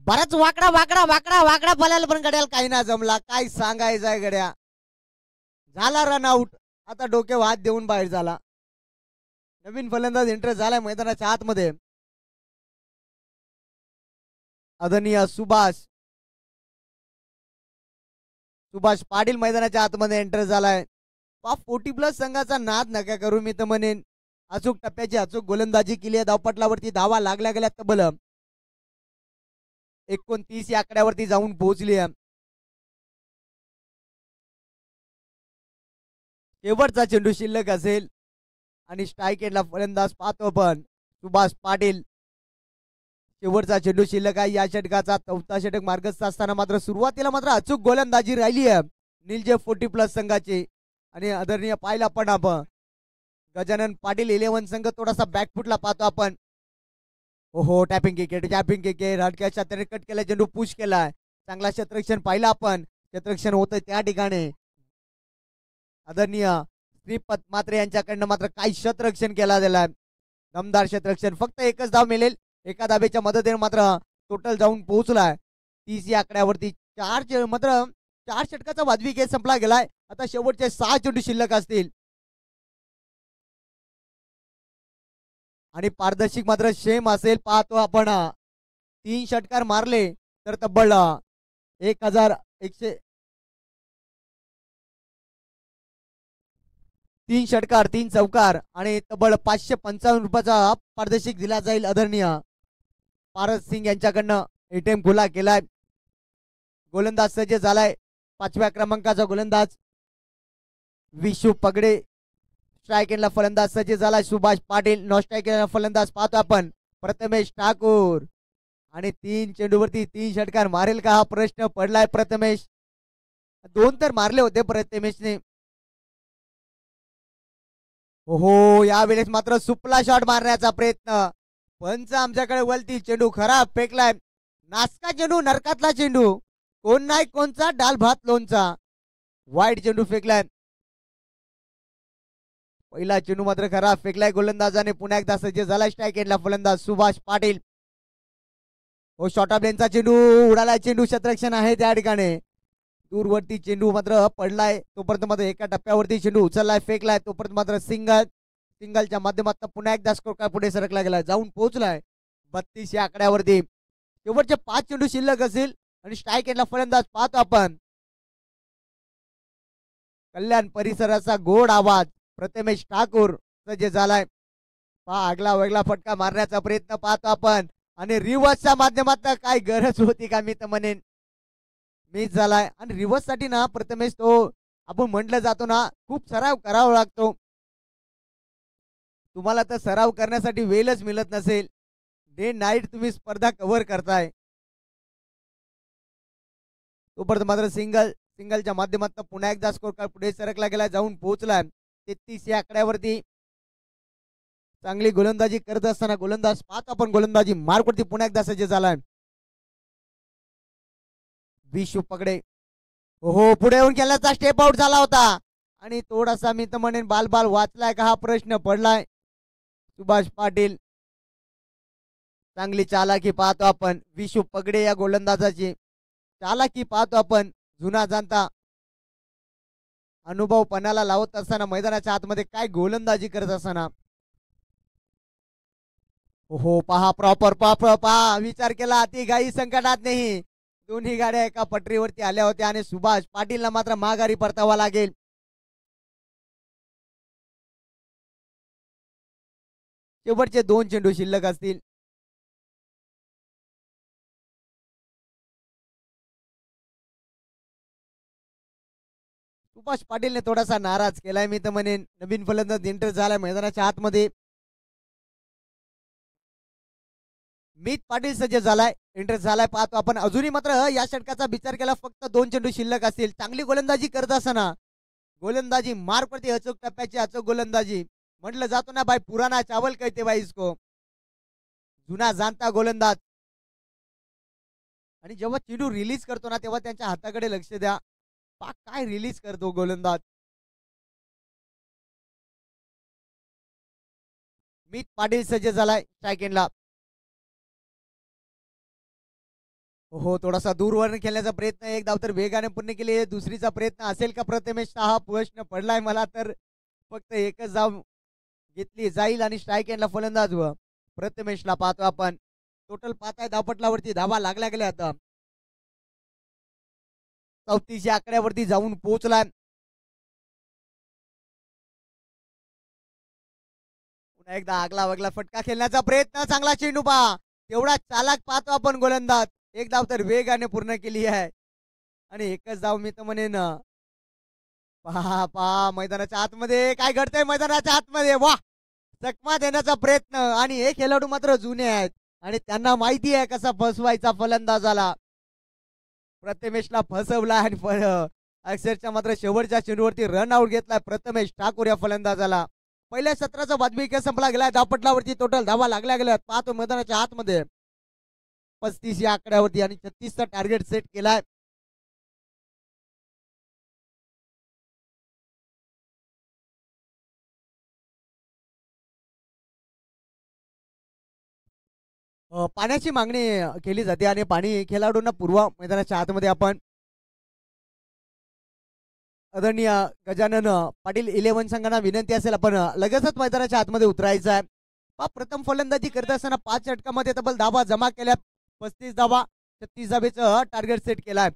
बराच वाकडा वाकडा वाकडा वाकडा बोलायला पण गड्याला काही ना जमला. काय सांगायचंय गड्या. झाला रन आउट. आता डोक्यावर हात देऊन बाहेर झाला. नवीन फलंदाज एंटर झालाय मैदानाच्या आतमध्ये. आदरणीय सुभाष पाटील मैदानाच्या आतमध्ये एंटर झालाय. 40+ संघाचा नाद नका करू. मी तर म्हणेन अचूक टप्प्याची अचूक गोलंदाजी केली आहे. धावपटलावरती धावा लागल्या गेल्या तब्बल 29 या आकड्यावरती जाऊन पोहोचली आहे. शेवटचा चेंडू शिल्लक असेल आणि स्ट्राईक एंडला फलंदाज पाहतो पण सुभाष पाटील. शेवटचा चेंडू शिल्लक आहे. या षटकाचा 4था षटक मार्गस्थ असताना मात्र सुरुवातीला मात्र अचूक गोलंदाजी राहिली आहे निलजे 40+ संघाची. आणि आदरणीय पाहिला पण आपण गजानन पाटील 11 संघ थोडासा बॅकफुटला पाहतो आपण. ओहो टॅपिंग क्रिकेट हटक्या क्षेत्राने कट केला चेंडू पुश केलाय. चांगला क्षेत्ररक्षण पाहिला आपण. क्षेत्ररक्षण होतं त्या ठिकाणी. आदरणीय श्रीपत मात्र यांच्याकडनं मात्र काही क्षेत्ररक्षण केला गेलाय. दमदार क्षेत्ररक्षण. फक्त एकच धाव मिळेल. एका धावेच्या मदतीने मात्र टोटल जाऊन पोहोचलाय 30 या आकड्यावरती. चार षटकाचा वाजवी खेळ संपला गेलाय. आता शेवटचे 6 चेंडू शिल्लक असतील आणि पारदर्शक मात्र शेम असेल. पाहतो आपण 3 षटकार मारले तर तब्बल 1100 3 षटकार 3 चौकार आणि तब्बल 555 रुपयाचा पारदर्शक दिला जाईल. आदरणीय पारस सिंग यांच्याकडनं एटीएम खुला केलाय. गोलंदाज सज्ज झालाय. 5व्या क्रमांकाचा गोलंदाज विशू पगडे. स्ट्राईक एंडला फलंदाज सज्ज झालाय सुभाष पाटील. नॉन स्ट्राईक एंडला फलंदाज पाहतो आपण प्रथमेश ठाकूर. आणि 3 चेंडूवरती 3 षटकार मारेल का हा प्रश्न पडलाय. प्रथमेश 2 तर मारले होते प्रथमेशने. हो यावेळेस मात्र सुपला शॉट मारण्याचा प्रयत्न. पंच आमच्याकडे वलती. चेंडू खराब फेकलाय. नासका चेंडू नरकातला चेंडू. कोण नाही कोणचा डाल भात लोणचा. वाईट चेंडू फेकलाय. पहिला चेंडू मात्र खराब फेकलाय गोलंदाजाने. पुन्हा एकदा सज्ज झालाय स्ट्राईक एंडला फलंदाज सुभाष पाटील. हो शॉर्ट ऑफ लेनचा चेंडू उडाला. चेंडू क्षेत्ररक्षण आहे त्या ठिकाणी. दूरवरती चेंडू मात्र पडलाय. तोपर्यंत मात्र एका टप्प्यावरती चेंडू उचललाय फेकलाय. तोपर्यंत मात्र सिंगलच्या माध्यमातून पुन्हा एकदा स्कोर काय पुढे सरकला गेलाय. जाऊन पोहोचलाय 32 या आकड्यावरती. शेवटचे 5 चेंडू शिल्लक असेल आणि स्ट्राईक एंडला फलंदाज पाहतो आपण कल्याण परिसराचा गोड आवाज प्रथमेश ठाकूर सज्ज झालाय. आगला वेगळा फटका मारण्याचा प्रयत्न पाहतो आपण आणि रिव्हर्सच्या माध्यमातून काय गरज होती का. मी तर म्हणेन मिस झालाय. आणि रिव्हर्स साठी ना प्रथमेश तो आपण म्हटलं जातो ना खूप सराव करावा लागतो. तुम्हाला तर सराव करण्यासाठी वेळच मिळत नसेल. डे नाईट तुम्ही स्पर्धा कव्हर करताय. तोपर्यंत मात्र सिंगलच्या माध्यमातून पुन्हा एकदा स्कोर कार्ड पुढे सरकला गेला. जाऊन पोहोचलाय 33 या आकड्यावरती. चांगली गोलंदाजी करत असताना गोलंदाज पाहतो आपण गोलंदाजी मार्कवरती पुन्हा एकदा सज्ज झालाय विशू पगडे. हो पुढे येऊन केल्याचा स्टेप आउट झाला होता आणि थोडासा मी तर म्हणेन बाल वाचलाय का हा प्रश्न पडलाय. सुभाष पाटील चांगली चालाकी पाहतो आपण. विशू पगडे या गोलंदाजाची चालाकी पाहतो आपण. जुना जाणता अनुभव पणाला लावत असताना मैदानाच्या आतमध्ये काय गोलंदाजी करत असताना. हो पहा प्रॉपर पहा विचार केला. ती गाई संकटात नाही. दोन्ही गाड्या एका पटरीवरती आल्या होत्या आणि सुभाष पाटीलला मात्र माघारी परतावा लागेल. शेवटचे 2 चेंडू शिल्लक असतील. सुभाष पाटीलने थोडासा नाराज केलाय मी तर म्हणेन. नवीन फलंदाज एंटर झालाय मैदानाच्या आतमध्ये. मीत पाटील सज्ज झालाय एंटर झालाय पाहतो आपण. अजूनही मात्र या षटकाचा विचार केला फक्त 2 चेंडू शिल्लक असतील. चांगली गोलंदाजी करत असताना गोलंदाजी मार्कवरती अचूक टप्प्याची अचूक गोलंदाजी. म्हटलं जातो ना भाई पुराना चावल कहते भाई इसको. जुना जाणता गोलंदाज. आणि जेव्हा चेंडू रिलीज करतो ना तेव्हा त्यांच्या हाताकडे लक्ष द्या. पाक काय रिलीज करतो गोलंदाज. मीत पाटील सज्ज झालाय स्ट्राईक एंडला. हो, थोडासा दूरवरून खेळण्याचा प्रयत्न, एक धाव तर वेगाने पूर्ण केली. दुसरीचा प्रयत्न असेल का प्रथमेशचा, हा प्रश्न पडलाय मला तर. फक्त एकच धाव घेतली जाईल आणि स्ट्राईक एंडला फलंदाज व प्रथमेशला पाहतो आपण. टोटल पाहताय धावपटलावरती धावा लागल्या गेल्या आता. 34 या आकड्यावरती जाऊन पोहोचलाय. पुन्हा एकदा आगला वगला फटका खेळण्याचा प्रयत्न, चांगला चेंडू पहा. तेवढा चालाक पाहतो आपण गोलंदाज. एक धाव तर वेगाने पूर्ण केली आहे आणि एकच धाव मी तर म्हणेन. पहा पहा मैदानाच्या आतमध्ये काय घडतंय, मैदानाच्या आतमध्ये वा चकमा देण्याचा प्रयत्न. आणि हे खेळाडू मात्र जुने आहेत आणि त्यांना माहिती आहे कसा फसवायचा फलंदाजाला. प्रथमेशला फसवला आणि अक्षरशः मात्र शेवटच्या चेंडूवरती रन आउट घेतलाय प्रथमेश ठाकूर या फलंदाजाला. पहिल्या सत्राचा बातमी खेळ संपला गेलाय. धावपटलावरती टोटल धावा लागल्या गेल्यात पाहतो मैदानाच्या आतमध्ये. 35 या आकड्यावरती आणि 36चा टार्गेट सेट केलाय. पाण्याची मागणी केली जाते आणि पाणी खेळाडूंना पूर्व मैदानाच्या आतमध्ये आपण आदरणीय गजानन पाटील 11 संघांना विनंती असेल आपण लगेचच मैदानाच्या आतमध्ये उतरायचं आहे. प्रथम फलंदाजी करत असताना 5 षटकामध्ये तब्बल धावा जमा केल्या. 35 धावा, 36 धावेचं टार्गेट सेट केलाय.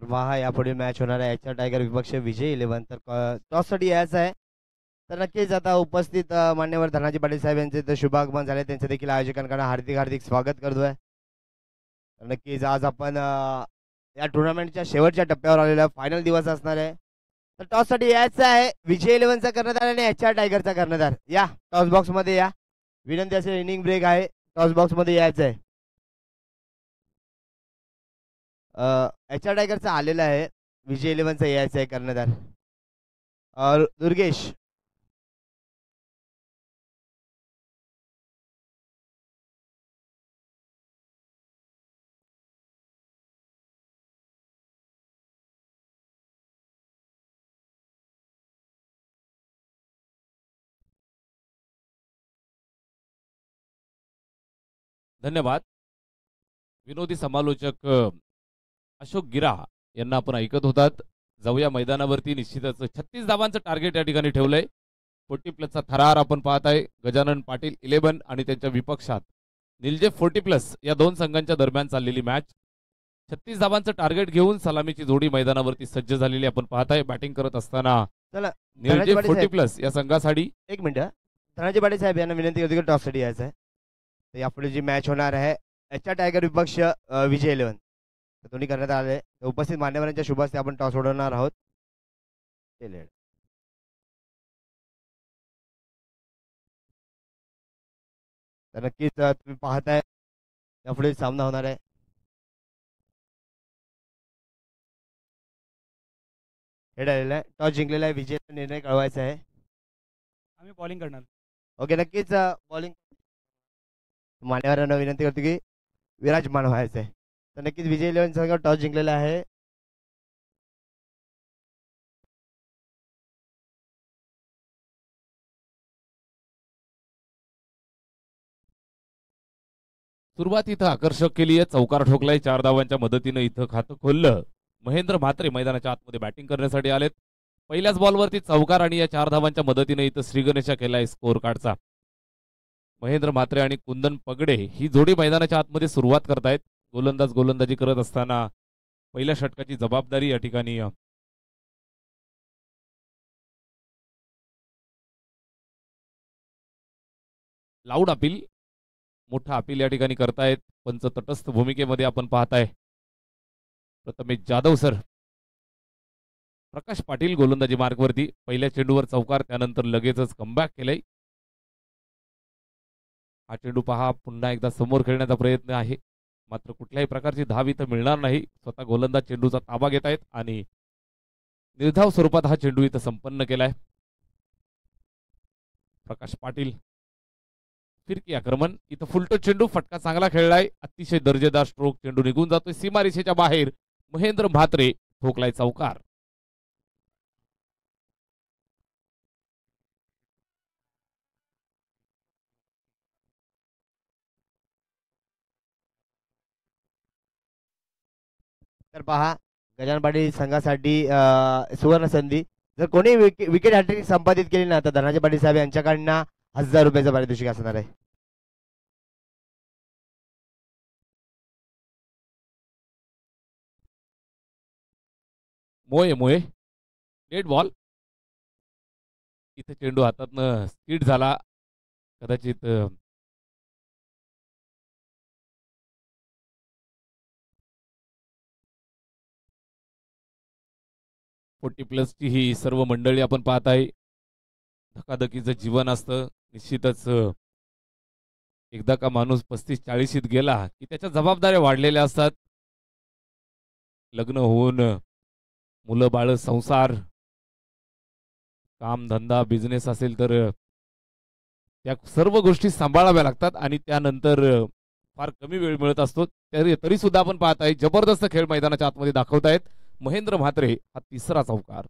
वाहा यापुढे मॅच होणार आहे. याच्या टायगर विपक्ष विजय 11 तर टॉससाठी यायचं आहे. तर नक्कीच आता उपस्थित मान्यवर धनाजी पाटील साहेब यांचे तर शुभागमन झाले, त्यांचे देखील आयोजकांकडे हार्दिक हार्दिक स्वागत करतोय. तर नक्कीच आज आपण या टुर्नामेंटच्या शेवटच्या टप्प्यावर आलेला फायनल दिवस असणार आहे. तर टॉससाठी यायचं आहे. विजय 11चा कर्णधार आणि एचआर टायगरचा कर्णधार या टॉस बॉक्स मध्ये या. विनंती असेल, इनिंग ब्रेक आहे, टॉस बॉक्स मध्ये यायचं आहे. एचआर टायगरचा आलेला आहे, विजय 11चा यायचा आहे कर्णधार दुर्गेश. धन्यवाद. विनोदी समालोचक अशोक गिरा यांना आपण ऐकत होतात. जाऊया मैदानावरती. निश्चितच 36 धावांचं टार्गेट या ठिकाणी ठेवलंय. 40+ थरार आपण पाहत आहे. गजानन पाटील 11 आणि त्यांच्या विपक्षात निलजे 40+ या दोन संघांच्या दरम्यान चाललेली मॅच. 36 धावांचं टार्गेट घेऊन सलामीची जोडी मैदानावरती सज्ज झालेली आपण पाहत आहे. बॅटिंग करत असताना चला निलजे 40+ या संघासाठी एक मिनिट, धनाजी पाटील साहेब यांना विनंती करतो की टॉससाठी यायचं आहे. तर यापुढे जी मॅच होणार आहे एचआर टायगर विपक्ष विजय 11 तर दोन्ही करण्यात आले. उपस्थित मान्यवरांच्या शुभ हस्ते आपण टॉस उडवणार आहोत. तर नक्कीच तुम्ही पाहताय यापुढे सामना होणार आहे. हेड आलेला आहे, टॉस जिंकलेला आहे, विजयाचा निर्णय कळवायचा आहे. आम्ही बॉलिंग करणार. ओके, नक्कीच बॉलिंग मान्यवरांना विनंती करतो की विराजमान व्हायचं आहे. तर नक्कीच विजय 11 संघ टॉस जिंकलेला आहे. सुरुवात इथं आकर्षक केली आहे, चौकार ठोकलाय, 4 धावांच्या मदतीनं इथं खातं खोललं. महेंद्र म्हात्रे मैदानाच्या आतमध्ये बॅटिंग करण्यासाठी आलेत. पहिल्याच बॉलवरती चौकार आणि या 4 धावांच्या मदतीने इथं श्रीगणेशा केलाय स्कोर कार्डचा. महेंद्र म्हात्रे आणि कुंदन पगडे ही जोडी मैदानाच्या आतमध्ये सुरुवात करतायत. गोलंदाजी करत असताना पहिल्या षटकाची जबाबदारी या ठिकाणी लाऊड अपील, मोठा अपील या ठिकाणी करतायत. पंच तटस्थ भूमिकेमध्ये आपण पाहताय. प्रथमेश जाधव सर, प्रकाश पाटील गोलंदाजी मार्गवरती, पहिल्या चेंडूवर चौकार, त्यानंतर लगेचच कमबॅक केलंय. हा चेंडू पहा, पुन्हा एकदा समोर खेळण्याचा प्रयत्न आहे, मात्र कुठल्याही प्रकारची धाव इथं मिळणार नाही. स्वतः गोलंदाज चेंडूचा ताबा घेत आहेत आणि निर्धाव स्वरूपात हा चेंडू इथं संपन्न केलाय. प्रकाश पाटील, फिरकी आक्रमण, इथं फुलटो चेंडू, फटका चांगला खेळलाय, अतिशय दर्जेदार स्ट्रोक, चेंडू निघून जातोय सीमारेषेच्या बाहेर. महेंद्र म्हात्रे ठोकलाय चौकार. तर पहा, गजानन पाटील संघासाठी सुवर्ण संधी. जर कोणी विकेट हॅट्रिक संपादित केली ना तर धनाजी पाटील साहेब यांच्याकडनं 1000 रुपयाचं पारितोषिक असणार आहे. मोये डेड बॉल, इथे चेंडू हातातनं स्किड झाला, कदाचित 40+ ची ही सर्व मंडळी आपण पाहताय. धकाधकीचं जीवन असतं निश्चितच. एकदा का माणूस 35-40 गेला की त्याच्या जबाबदाऱ्या वाढलेल्या असतात. लग्न होऊन मुलं बाळ, संसार, काम धंदा, बिझनेस असेल तर त्या सर्व गोष्टी सांभाळाव्या लागतात आणि त्यानंतर फार कमी वेळ मिळत असतो. तरी सुद्धा आपण पाहताय जबरदस्त खेळ मैदानाच्या आतमध्ये दाखवतायत. महेंद्र म्हात्रे हा तिसरा चौकार.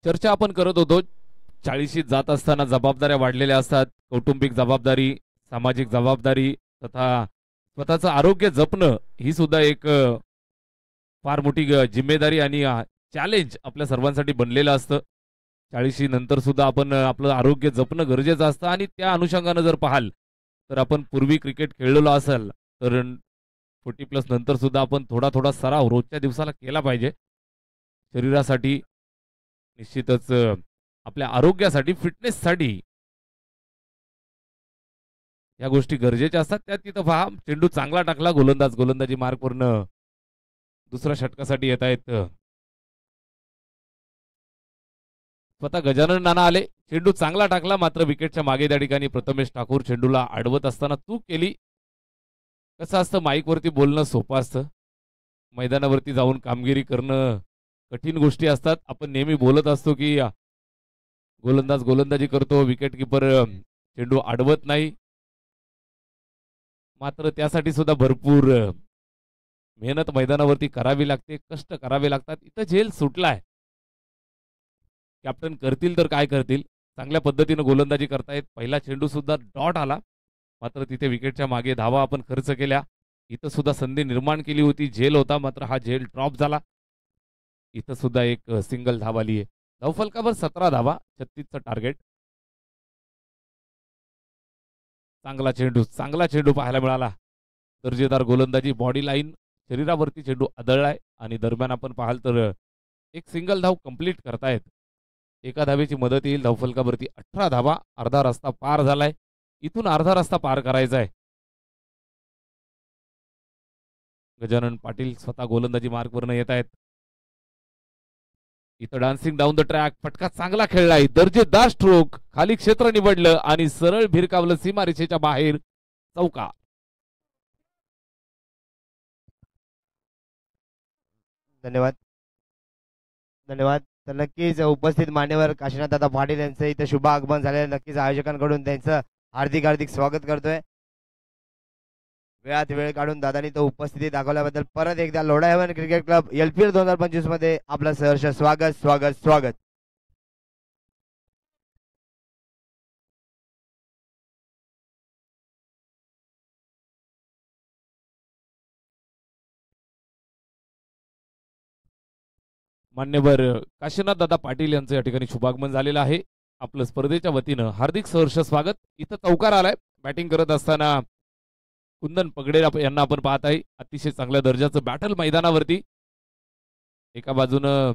चर्चा आपण करत होतो, 40शीत जात असताना जबाबदाऱ्या वाढलेल्या असतात. कौटुंबिक जबाबदारी, सामाजिक जबाबदारी तथा स्वतःचं आरोग्य जपणं ही सुद्धा एक फार मोठी जिम्मेदारी आणि चॅलेंज आपल्या सर्वांसाठी बनलेलं असतं. 40शी नंतर सुद्धा आपण आपलं आरोग्य जपणं गरजेचं असतं आणि त्या अनुषंगानं जर पाहाल तर आपण पूर्वी क्रिकेट खेळलेलो असेल तर 40+ नंतर सुद्धा आपण थोडा सराव रोजच्या दिवसाला केला पाहिजे. शरीरासाठी, निश्चितच आपल्या आरोग्यासाठी, फिटनेससाठी या गोष्टी गरजेच्या असतात. त्यात तिथं पहा, चेंडू चांगला टाकला, गोलंदाजी मार्कवरनं दुसऱ्या षटकासाठी येत आहेत. स्वतः गजानन नाना आले, चेंडू चांगला टाकला, मात्र विकेटच्या मागे त्या ठिकाणी प्रथमेश ठाकूर चेंडूला अडवत असताना चूक केली. कसं असतं, माईकवरती बोलणं सोपं असतं, मैदानावरती जाऊन कामगिरी करणं कठीण गोष्टी असतात. आपण नेहमी बोलत असतो की गोलंदाजी करतो, विकेट किपर चेंडू अडवत नाही, मात्र त्यासाठी सुद्धा भरपूर मेहनत मैदानावरती करावी लागते, कष्ट करावे लागतात. इथं झेल सुटलाय. कॅप्टन करतील तर काय करतील, चांगल्या पद्धतीनं गोलंदाजी करतायत. पहिला चेंडू सुद्धा डॉट आला, मात्र तिथे विकेटच्या मागे धावा आपण खर्च केल्या. इथं सुद्धा संधी निर्माण केली होती, झेल होता, मात्र हा झेल ड्रॉप झाला. इथं सुद्धा एक सिंगल धाव आली आहे. धावफलकावर 17 धावा, 36चं टार्गेट. चांगला चेंडू पाहायला मिळाला. दर्जेदार गोलंदाजी, बॉडी लाईन, शरीरावरती चेंडू आदळलाय आणि दरम्यान आपण पाहाल तर एक सिंगल धाव कंप्लीट करतायत. एका धावेची मदत येईल. धावफलकावरती 18 धावा. अर्धा रस्ता पार झालाय. इथून अर्धा रस्ता पार करायचा आहे. गजानन पाटील स्वतः गोलंदाजी मार्कवरनं येत आहेत. इथं डान्सिंग डाऊन द ट्रॅक. फटका चांगला खेळलाय. दर्जेदार स्ट्रोक. खाली क्षेत्र निवडलं आणि सरळ भिरकावलं सीमारेषेच्या बाहेर. चौका. धन्यवाद धन्यवाद. तर नक्कीच उपस्थित मान्यवर काशीनाथ दादा पाटील यांचं इथं शुभ आगमन झालेलं. नक्कीच आयोजकांकडून त्यांचं हार्दिक हार्दिक स्वागत करतोय. वेळात वेळ काढून दादांनी तो उपस्थिती दाखवल्याबद्दल परत एकदा Lodha Heaven Cricket Club LPL 2025 मध्ये आपलं सहर्ष स्वागत स्वागत स्वागत. मान्यवर काशीनाथ दादा पाटील यांचं या ठिकाणी शुभागमन झालेलं आहे. आपलं स्पर्धेच्या वतीनं हार्दिक सहर्ष स्वागत. इथं चौकार आलाय. बॅटिंग करत असताना कुंदन पगडे यांना आपण पाहत आहे. अतिशय चांगल्या दर्जाचं बॅटल मैदानावरती. एका बाजूनं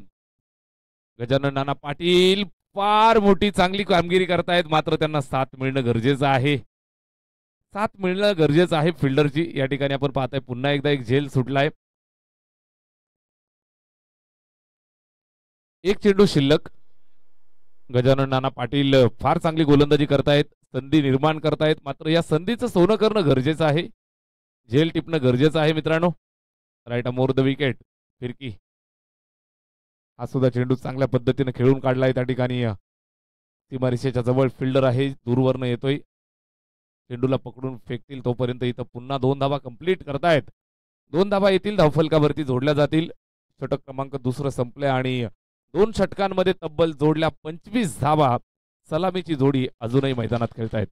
गजानन नाना पाटील फार मोठी चांगली कामगिरी करतायत. मात्र त्यांना साथ मिळणं गरजेचं आहे. साथ मिळणं गरजेचं आहे फिल्डरची. या ठिकाणी आपण पाहताय पुन्हा एकदा एक झेल सुटलाय. एक चेंडू शिल्लक. गजानन नाना पाटील फार चांगली गोलंदाजी करतायत. संधी निर्माण करतायत. मात्र या संधीचं सोनं करणं गरजेचं आहे. झेल टिपणं गरजेचं आहे मित्रांनो. Right more the wicket. फिरकी. हा सुद्धा चेंडू चांगल्या पद्धतीने खेळून काढलाय. त्या ठिकाणी सीमारेषेच्या जवळ फिल्डर आहे. दूरवरनं येतोय. चेंडूला पकडून फेकतील तोपर्यंत इथं पुन्हा 2 धावा कंप्लीट करतायत. 2 धावा येतील. धावफलकावरती जोडल्या जातील. षटक क्रमांक दुसरं संपलंय आणि 2 षटकांमध्ये तब्बल जोडल्या 25 धावा. सलामीची जोडी अजूनही मैदानात खेळतायत.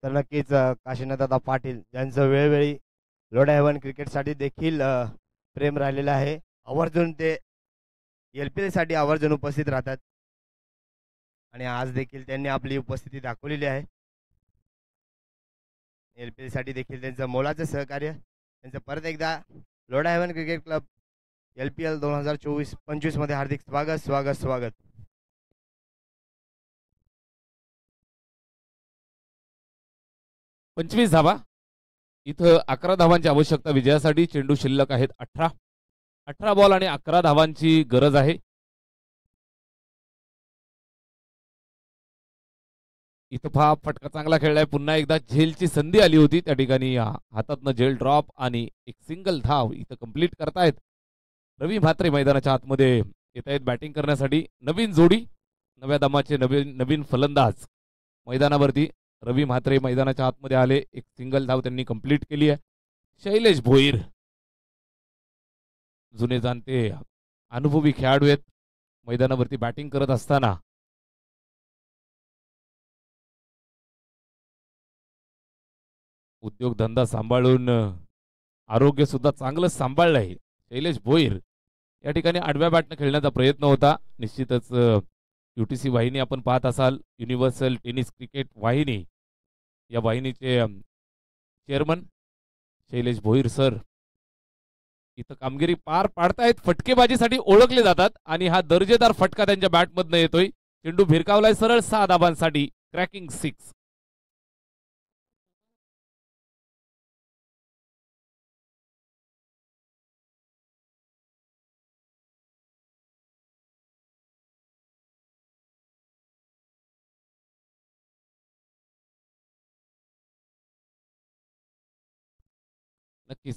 तर नक्कीच काशीनाथ दादा पाटील यांचं वेळोवेळी लोढा हेवन क्रिकेटसाठी देखील प्रेम राहिलेलं आहे. आवर्जून ते LPL साठी आवर्जून उपस्थित राहतात आणि आज देखील त्यांनी आपली उपस्थिती दाखवलेली आहे. LPL साठी देखील त्यांचं मोलाचं सहकार्य. त्यांचं परत एकदा Lodha Heaven Cricket Club LPL 2024-25 मध्ये हार्दिक स्वागत स्वागत स्वागत. पंचवीस धावा. इथं 11 धावांची आवश्यकता विजयासाठी. चेंडू शिल्लक आहेत 18 बॉल आणि 11 धावांची गरज आहे. इथं फटका चांगला खेळलाय. पुन्हा एकदा झेलची संधी आली होती. त्या ठिकाणी हातातनं झेल ड्रॉप आणि एक सिंगल धाव इथं कंप्लीट करतायत. रवी म्हात्रे मैदानाच्या आतमध्ये येत आहेत बॅटिंग करण्यासाठी. नवीन जोडी. नव्या दमाचे नवीन फलंदाज मैदानावरती. रवी म्हात्रे मैदानाच्या आतमध्ये आले. एक सिंगल धाव त्यांनी कंप्लीट केली आहे. शैलेश भोईर जुने जाणते अनुभवी खेळाडू आहेत. मैदानावरती बॅटिंग करत असताना उद्योगधंदा सांभाळून आरोग्य सुद्धा चांगलं सांभाळलं आहे. शैलेश भोईर या ठिकाणी आडव्या बॅटनं खेळण्याचा प्रयत्न होता. निश्चितच UTC वाहिनी आपण पाहत असाल. युनिव्हर्सल टेनिस क्रिकेट वाहिनी. या वाहिनीचे चेअरमन शैलेश भोईर सर इथं कामगिरी पार पाडतायत. फटकेबाजीसाठी ओळखले जातात आणि हा दर्जेदार फटका त्यांच्या बॅटमधनं येतोय. चेंडू भिरकावलाय सरळ 6 धाबांसाठी. क्रॅकिंग 6.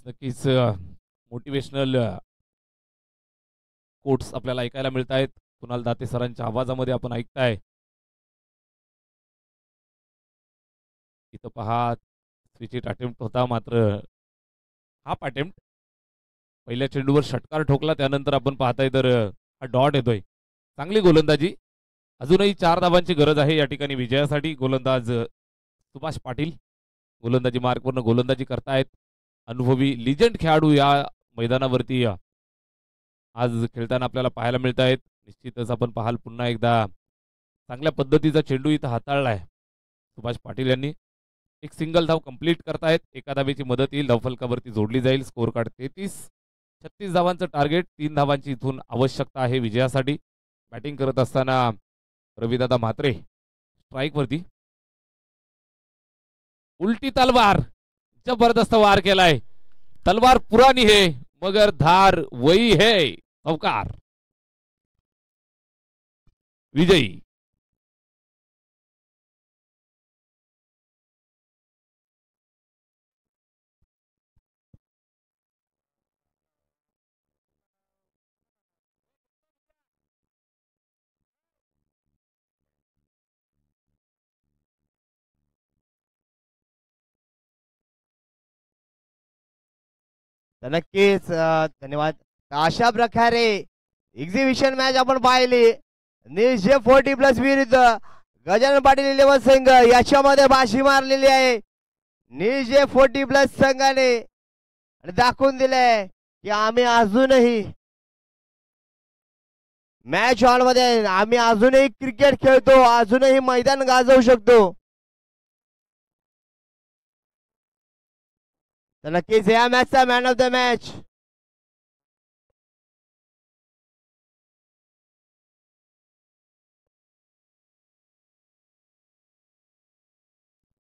नक्कीच मोटिवेशनल कोट्स आपल्याला ऐकायला मिळत आहेत. कुणाल दाते सरांच्या आवाजामध्ये आपण ऐकताय. इथं पहा स्विचिट अटेम्प्ट होता. मात्र हाफ अटेम्प्ट. पहिल्या चेंडूवर षटकार ठोकला. त्यानंतर आपण पाहताय तर हा डॉट येतोय. चांगली गोलंदाजी. अजूनही 4 धावांची गरज आहे या ठिकाणी विजयासाठी. गोलंदाज सुभाष पाटील गोलंदाजी मार्कवरनं गोलंदाजी करतायत. अनुभवी लिजंड खेळाडू या मैदानावरती आज खेळताना आपल्याला पाहायला मिळत आहेत. निश्चितच आपण पाहाल पुन्हा एकदा चांगल्या पद्धतीचा चेंडू इथं हाताळलाय सुभाष पाटील यांनी. एक सिंगल धाव कंप्लीट करतायत. एका धावेची मदत येईल, धावफलकावरती जोडली जाईल. स्कोर कार्ड 36 धावांचं टार्गेट, 3 धावांची इथून आवश्यकता आहे विजयासाठी. बॅटिंग करत असताना रविदादा म्हात्रे स्ट्राईक वरती. उलटी तलवार, जबरदस्त वार केलाय. तलवार पुरानी है मगर धार वही है. चौकार विजयी. तर नक्कीच धन्यवाद. अशा प्रकारे एक्झिबिशन मॅच आपण पाहिली. निश्चय 40+ विरुद्ध गजानन पाटील 11 संघ याच्यामध्ये बाशी मारलेली आहे. निश्चय 40+ संघाने आणि दाखवून दिलंय की आम्ही अजूनही मॅच हॉल मध्ये आम्ही अजूनही क्रिकेट खेळतो, अजूनही मैदान गाजवू शकतो. तर नक्कीच या मॅचचा मॅन ऑफ द मॅच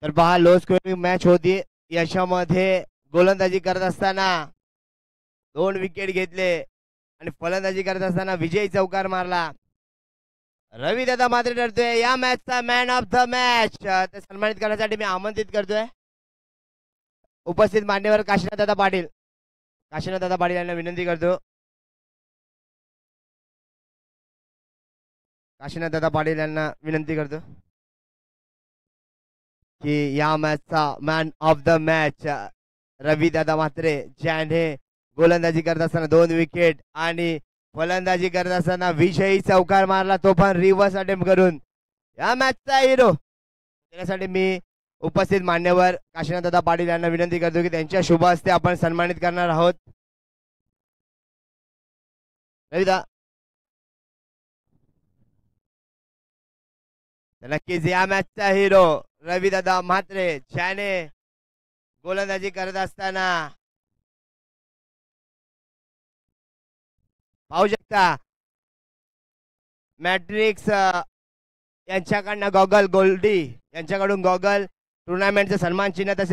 तर पहा लो स्कोरिंग मॅच होती. याच्यामध्ये गोलंदाजी करत असताना 2 विकेट घेतले आणि फलंदाजी करत असताना विजयी चौकार मारला. रविदादा मात्र ठरतोय या मॅचचा मॅन ऑफ द मॅच. ते सन्मानित करण्यासाठी मी आमंत्रित करतोय उपस्थित मान्यवर काशीनाथदादा पाटील. काशीनाथदादा पाटील यांना विनंती करतो. काशीनाथदादा पाटील यांना विनंती करतो की या मॅचचा man of the match Ravidada Mhatre, ज्याने गोलंदाजी करत असताना 2 विकेट आणि फलंदाजी करत असताना विजयी चौकार मारला, तो पण रिव्हर्स अटेम्प्ट करून. या मॅचचा हिरो त्यासाठी मी उपस्थित मान्यवर काशीनाथदादा पाटील यांना विनंती करतो की त्यांच्या शुभ हस्ते आपण सन्मानित करणार आहोत. रविदा नक्कीच या मॅचचा हिरो रविदादा म्हात्रे, ज्याने गोलंदाजी करत असताना पाहू शकता मॅट्रिक्स यांच्याकडनं गॉगल, गोल्डी यांच्याकडून गॉगल, टुर्नामेंटचं सन्मान चिन्ह तसे